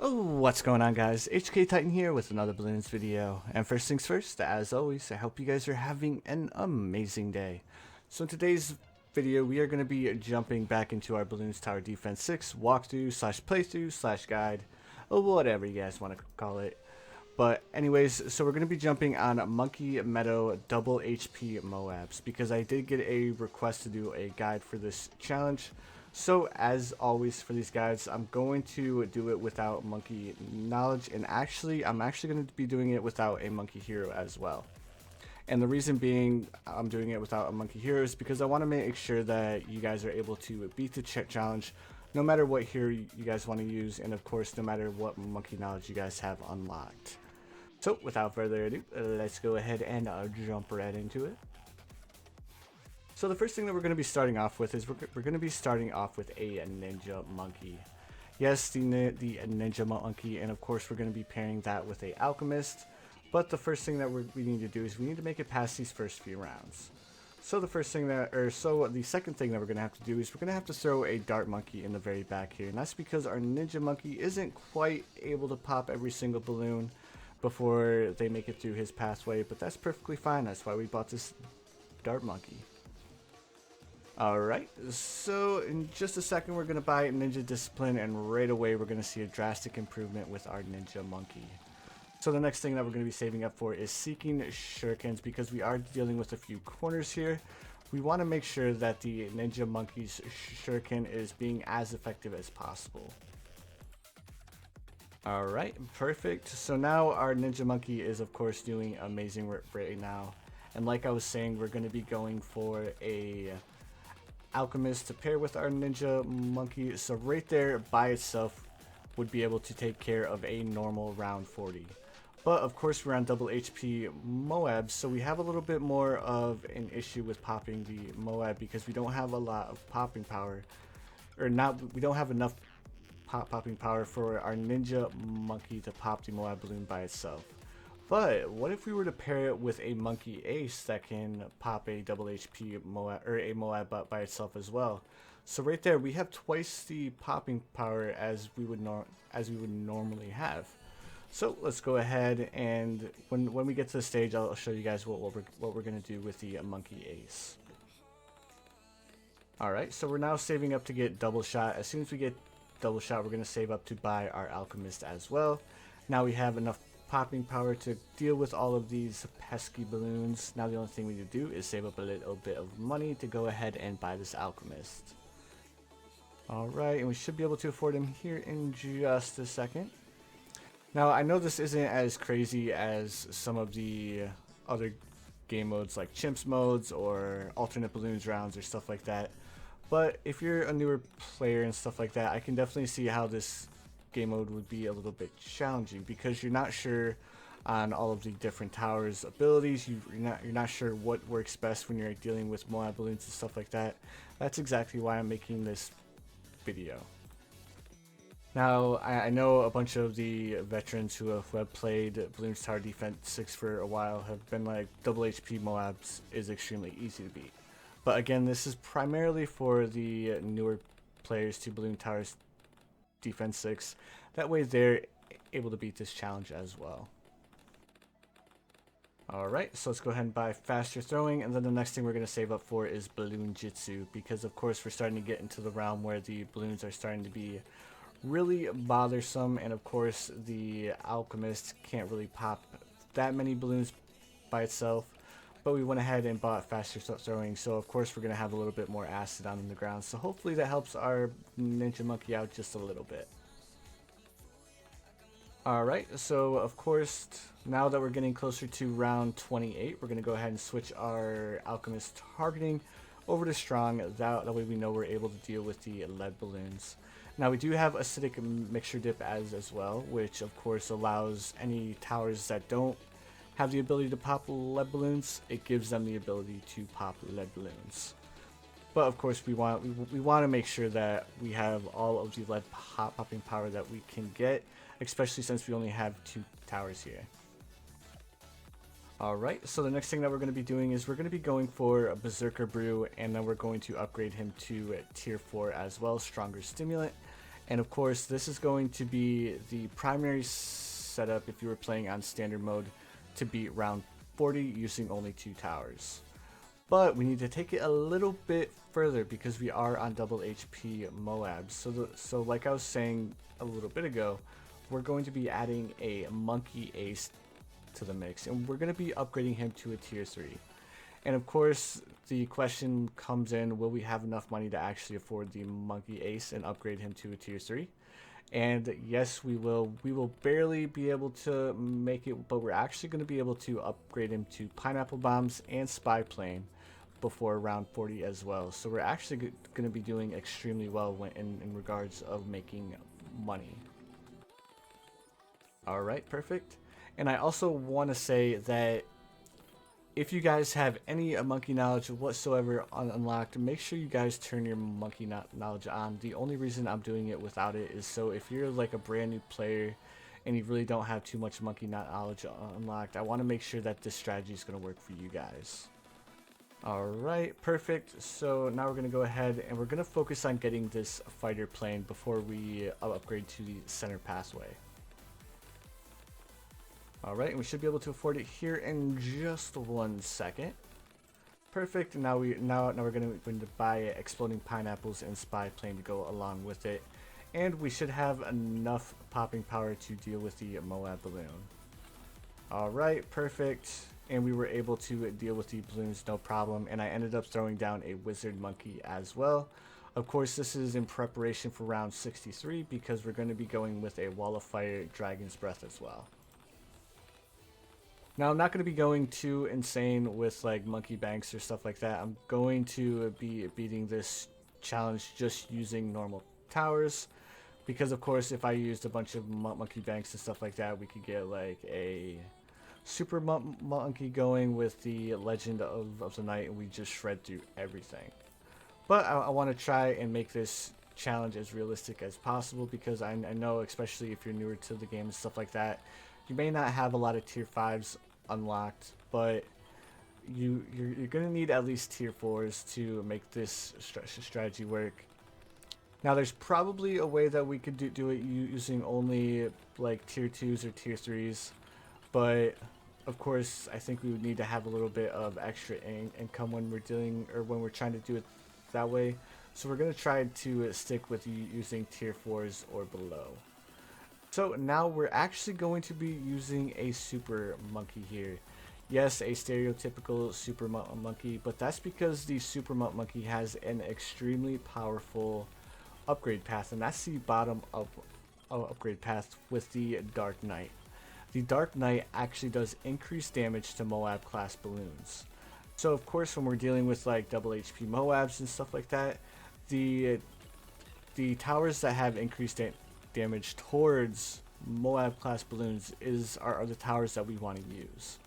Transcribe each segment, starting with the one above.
Oh, what's going on, guys? HK Titan here with another balloons video. And first things first, as always, I hope you guys are having an amazing day. So in today's video, we are going to be jumping back into our Balloons Tower Defense 6 walkthrough slash playthrough slash guide, or whatever you guys want to call it. But anyways, so we're going to be jumping on Monkey Meadow Double HP MOABS because I did get a request to do a guide for this challenge. So as always for these guides, I'm going to do it without monkey knowledge, and I'm actually going to be doing it without a monkey hero as well. And the reason being I'm doing it without a monkey hero is because I want to make sure that you guys are able to beat the challenge no matter what hero you guys want to use, and of course no matter what monkey knowledge you guys have unlocked. So without further ado, let's go ahead and jump right into it. So the first thing that we're going to be starting off with is we're going to be starting off with a ninja monkey. Yes, the ninja monkey, and of course we're going to be pairing that with a alchemist. But the first thing that we need to do is we need to make it past these first few rounds. So the second thing that we're going to have to do is we're going to have to throw a dart monkey in the very back here, and that's because our ninja monkey isn't quite able to pop every single balloon before they make it through his pathway, but that's perfectly fine. That's why we bought this dart monkey. Alright, so in just a second we're going to buy Ninja Discipline, and right away we're going to see a drastic improvement with our Ninja Monkey. So the next thing that we're going to be saving up for is Seeking Shurikens, because we are dealing with a few corners here. We want to make sure that the Ninja Monkey's Shuriken is being as effective as possible. Alright, perfect. So now our Ninja Monkey is of course doing amazing right now. And like I was saying, we're going to be going for a alchemist to pair with our ninja monkey, so right there by itself would be able to take care of a normal round 40. But of course we're on double HP MOABs, so we have a little bit more of an issue with popping the MOAB because we don't have a lot of popping power, we don't have enough popping power for our ninja monkey to pop the MOAB balloon by itself. But what if we were to pair it with a monkey ace that can pop a double HP MOAB, or a MOAB by itself as well? So right there we have twice the popping power as we would normally have. So let's go ahead, and when we get to the stage, I'll show you guys what we're gonna do with the monkey ace. All right, so we're now saving up to get double shot. As soon as we get double shot, we're gonna save up to buy our alchemist as well. Now we have enough popping power to deal with all of these pesky balloons. Now the only thing we need to do is save up a little bit of money to go ahead and buy this alchemist. Alright, and we should be able to afford him here in just a second. Now I know this isn't as crazy as some of the other game modes like chimps modes or alternate balloons rounds or stuff like that, but if you're a newer player and stuff like that, I can definitely see how this game mode would be a little bit challenging because you're not sure on all of the different towers abilities. You're not sure what works best when you're dealing with MOAB balloons and stuff like that. That's exactly why I'm making this video. Now I know a bunch of the veterans who have played Balloons Tower Defense 6 for a while have been like, double HP MOABs is extremely easy to beat. But again, this is primarily for the newer players to Balloon Towers Defense 6. That way they're able to beat this challenge as well. Alright, so let's go ahead and buy faster throwing, and then the next thing we're going to save up for is balloon jitsu, because of course we're starting to get into the realm where the balloons are starting to be really bothersome, and of course the alchemist can't really pop that many balloons by itself. But we went ahead and bought faster throwing, so of course we're going to have a little bit more acid on the ground, so hopefully that helps our ninja monkey out just a little bit. Alright, so of course now that we're getting closer to round 28, we're going to go ahead and switch our alchemist targeting over to strong. That way we know we're able to deal with the lead balloons. Now we do have acidic mixture dip as well, which of course allows any towers that don't have the ability to pop lead balloons, it gives them the ability to pop lead balloons. But of course we want to make sure that we have all of the lead popping power that we can get, especially since we only have 2 towers here. Alright, so the next thing that we're going to be doing is we're going to be going for a Berserker Brew, and then we're going to upgrade him to tier 4 as well, Stronger Stimulant. And of course, this is going to be the primary setup if you were playing on standard mode to beat round 40 using only 2 towers. But we need to take it a little bit further because we are on double HP MOABs. So like I was saying a little bit ago, we're going to be adding a monkey ace to the mix, and we're going to be upgrading him to a tier 3. And of course, the question comes in, will we have enough money to actually afford the monkey ace and upgrade him to a tier 3? And yes, we will. We will barely be able to make it, but we're actually going to be able to upgrade him to pineapple bombs and spy plane before round 40 as well. So we're actually going to be doing extremely well in regards of making money. Alright, perfect. And I also want to say that if you guys have any monkey knowledge whatsoever unlocked, make sure you guys turn your monkey knowledge on. The only reason I'm doing it without it is so if you're like a brand new player and you really don't have too much monkey knowledge unlocked, I want to make sure that this strategy is going to work for you guys. Alright, perfect. So now we're going to go ahead and we're going to focus on getting this fighter plane before we upgrade to the center pathway. Alright, and we should be able to afford it here in just 1 second. Perfect. Now we're going to buy exploding pineapples and spy plane to go along with it. And we should have enough popping power to deal with the Moab balloon. Alright, perfect. And we were able to deal with the balloons no problem, and I ended up throwing down a wizard monkey as well. Of course, this is in preparation for round 63 because we're going to be going with a wall of fire dragon's breath as well. Now I'm not going to be going too insane with like monkey banks or stuff like that. I'm going to be beating this challenge just using normal towers, because of course if I used a bunch of monkey banks and stuff like that, we could get like a super monkey going with the legend of the night and we just shred through everything. But I want to try and make this challenge as realistic as possible, because I know, especially if you're newer to the game and stuff like that, you may not have a lot of tier 5s unlocked, but you're going to need at least tier 4s to make this strategy work. Now there's probably a way that we could do it using only like tier 2s or tier 3s, but of course I think we would need to have a little bit of extra income when we're dealing, or when we're trying to do it that way. So we're going to try to stick with using tier 4s or below. So now we're actually going to be using a super monkey here. Yes, a stereotypical super monkey, but that's because the super monkey has an extremely powerful upgrade path, and that's the bottom up upgrade path with the Dark Knight. The Dark Knight actually does increased damage to Moab class balloons. So of course when we're dealing with like double HP MOABs and stuff like that, the towers that have increased damage towards Moab class balloons are the towers that we want to use.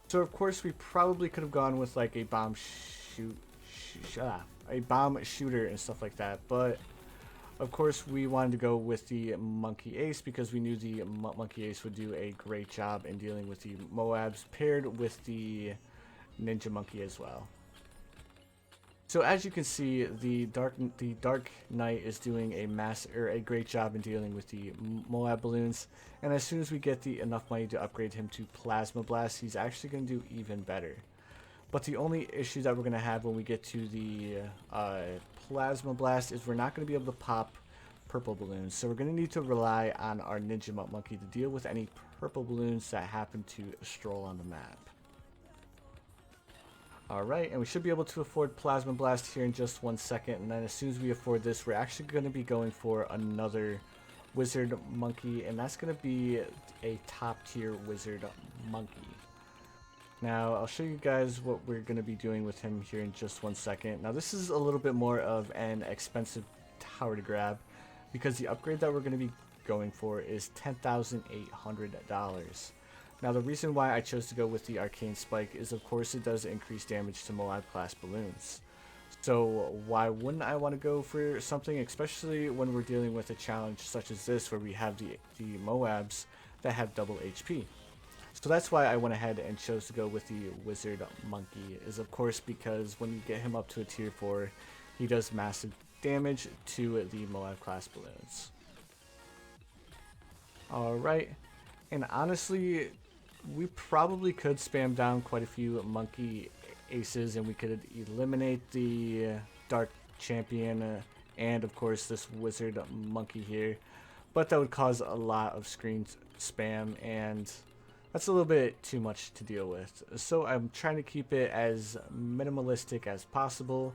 So of course we probably could have gone with like a bomb shooter and stuff like that, but of course we wanted to go with the monkey ace because we knew the monkey ace would do a great job in dealing with the MOABs paired with the ninja monkey as well. So as you can see, the Dark Knight is doing a great job in dealing with the Moab balloons, and as soon as we get enough money to upgrade him to Plasma Blast, he's actually going to do even better. But the only issue that we're going to have when we get to the Plasma Blast is we're not going to be able to pop purple balloons, so we're going to need to rely on our ninja monkey to deal with any purple balloons that happen to stroll on the map. Alright, and we should be able to afford Plasma Blast here in just 1 second, and then as soon as we afford this, we're actually going to be going for another Wizard Monkey, and that's going to be a top tier Wizard Monkey. Now, I'll show you guys what we're going to be doing with him here in just 1 second. Now, this is a little bit more of an expensive tower to grab, because the upgrade that we're going to be going for is $10,800. Now the reason why I chose to go with the Arcane Spike is of course it does increase damage to Moab class balloons. So why wouldn't I want to go for something, especially when we're dealing with a challenge such as this where we have the Moabs that have double HP. So that's why I went ahead and chose to go with the Wizard Monkey, is of course because when you get him up to a tier 4, he does massive damage to the Moab class balloons. Alright, and honestly, we probably could spam down quite a few monkey aces and we could eliminate the dark champion and of course this wizard monkey here, but that would cause a lot of screen spam and that's a little bit too much to deal with. So I'm trying to keep it as minimalistic as possible.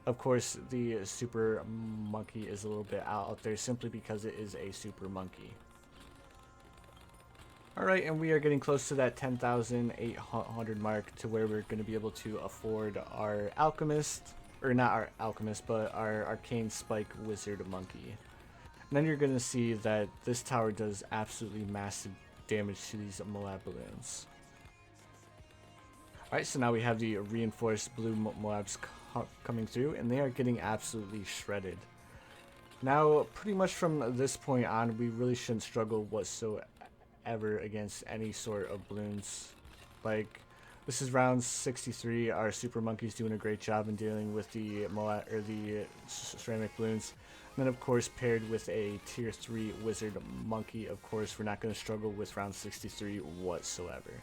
Of course, the super monkey is a little bit out there simply because it is a super monkey. Alright, and we are getting close to that 10,800 mark to where we're going to be able to afford our alchemist, or not our alchemist, but our arcane spike wizard monkey. And then you're going to see that this tower does absolutely massive damage to these Moab balloons. Alright, so now we have the reinforced blue Moabs coming through, and they are getting absolutely shredded. Now, pretty much from this point on, we really shouldn't struggle whatsoever against any sort of balloons. Like, this is round 63. Our super monkey's doing a great job in dealing with the Moab or the ceramic balloons. And then, of course, paired with a tier 3 wizard monkey, of course, we're not going to struggle with round 63 whatsoever.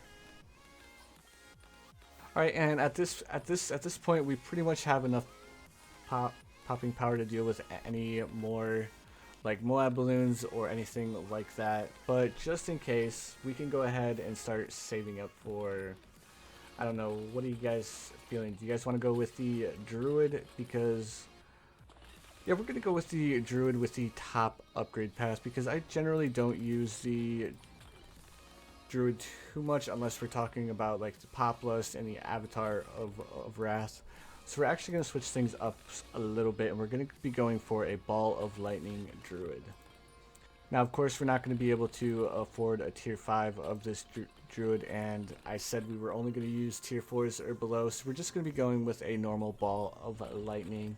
All right, and at this point, we pretty much have enough popping power to deal with any more like Moab balloons or anything like that, but just in case, we can go ahead and start saving up for, I don't know, what are you guys feeling? Do you guys want to go with the druid? Because yeah, we're gonna go with the druid with the top upgrade pass, because I generally don't use the druid too much unless we're talking about like the pop lust and the avatar of wrath. So we're actually going to switch things up a little bit, and we're going to be going for a ball of lightning druid. Now, of course, we're not going to be able to afford a tier 5 of this druid, and I said we were only going to use tier 4s or below, so we're just going to be going with a normal ball of lightning.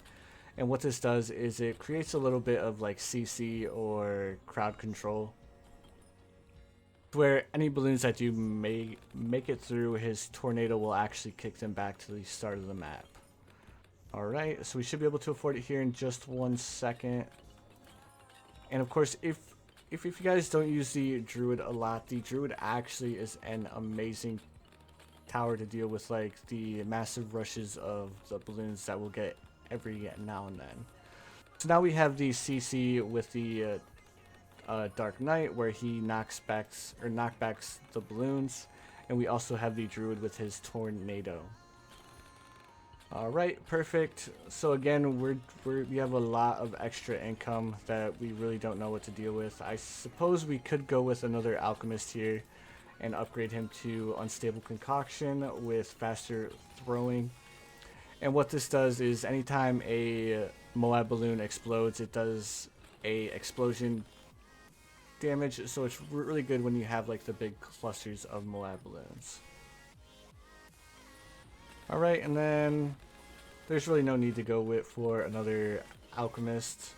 And what this does is it creates a little bit of like CC or crowd control, where any balloons that do make it through, his tornado will actually kick them back to the start of the map. Alright, so we should be able to afford it here in just 1 second. And of course, if you guys don't use the druid a lot, the druid actually is an amazing tower to deal with like the massive rushes of the balloons that we'll get every now and then. So now we have the CC with the Dark Knight, where he knockbacks the balloons, and we also have the druid with his tornado. Alright, perfect. So again, we have a lot of extra income that we really don't know what to deal with. I suppose we could go with another alchemist here and upgrade him to unstable concoction with faster throwing. And what this does is anytime a Moab balloon explodes, it does a explosion damage, so it's really good when you have like the big clusters of Moab balloons. Alright, and then there's really no need to go for another alchemist.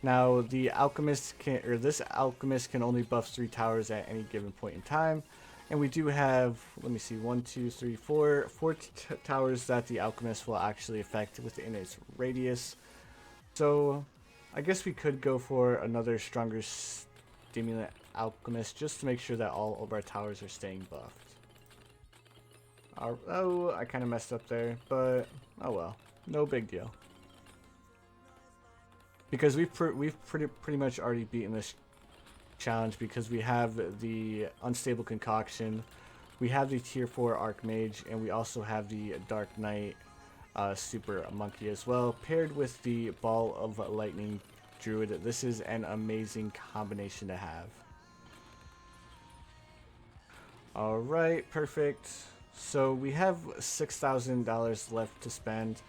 Now the alchemist this alchemist can only buff 3 towers at any given point in time, and we do have, let me see, 1, 2, 3, 4 towers that the alchemist will actually affect within its radius. So I guess we could go for another stronger stimulant alchemist just to make sure that all of our towers are staying buffed. Oh, I kind of messed up there, but oh well, no big deal. Because we've pretty much already beaten this challenge, because we have the unstable concoction, we have the tier 4 archmage, and we also have the Dark Knight super monkey as well, paired with the ball of lightning druid. This is an amazing combination to have. Alright, perfect. So we have $6,000 left to spend.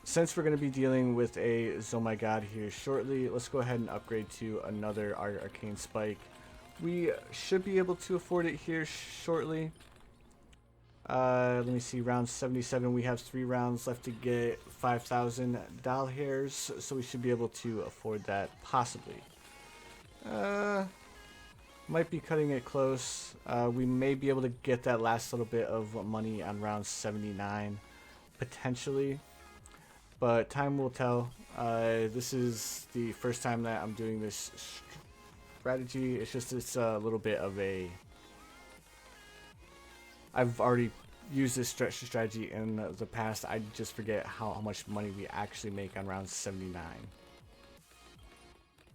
Since we're going to be dealing with a Oh My God here shortly, let's go ahead and upgrade to another arcane spike. We should be able to afford it here shortly. Let me see, round 77, we have 3 rounds left to get $5,000, so we should be able to afford that, possibly. Might be cutting it close. We may be able to get that last little bit of money on round 79, potentially. but time will tell. This is the first time that I'm doing this strategy. It's just it's a little bit of a... I've already used this strategy in the past. I just forget how much money we actually make on round 79.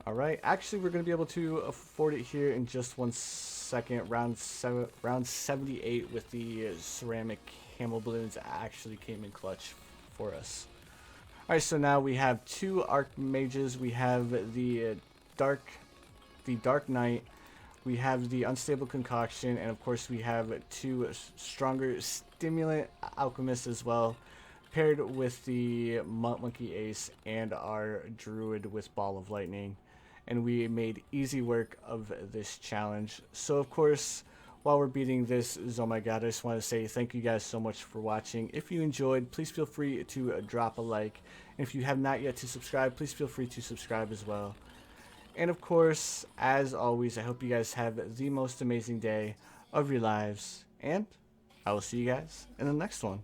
Alright, actually we're going to be able to afford it here in just 1 second. Round 78 with the ceramic camel balloons actually came in clutch for us. Alright, so now we have 2 archmages. We have the dark knight, we have the unstable concoction, and of course we have 2 stronger stimulant alchemists as well, paired with the monkey ace and our druid with ball of lightning. And we made easy work of this challenge. So of course, while we're beating this, oh my god, I just want to say thank you guys so much for watching. If you enjoyed, please feel free to drop a like. And if you have not yet to subscribe, please feel free to subscribe as well. And of course, as always, I hope you guys have the most amazing day of your lives. And I will see you guys in the next one.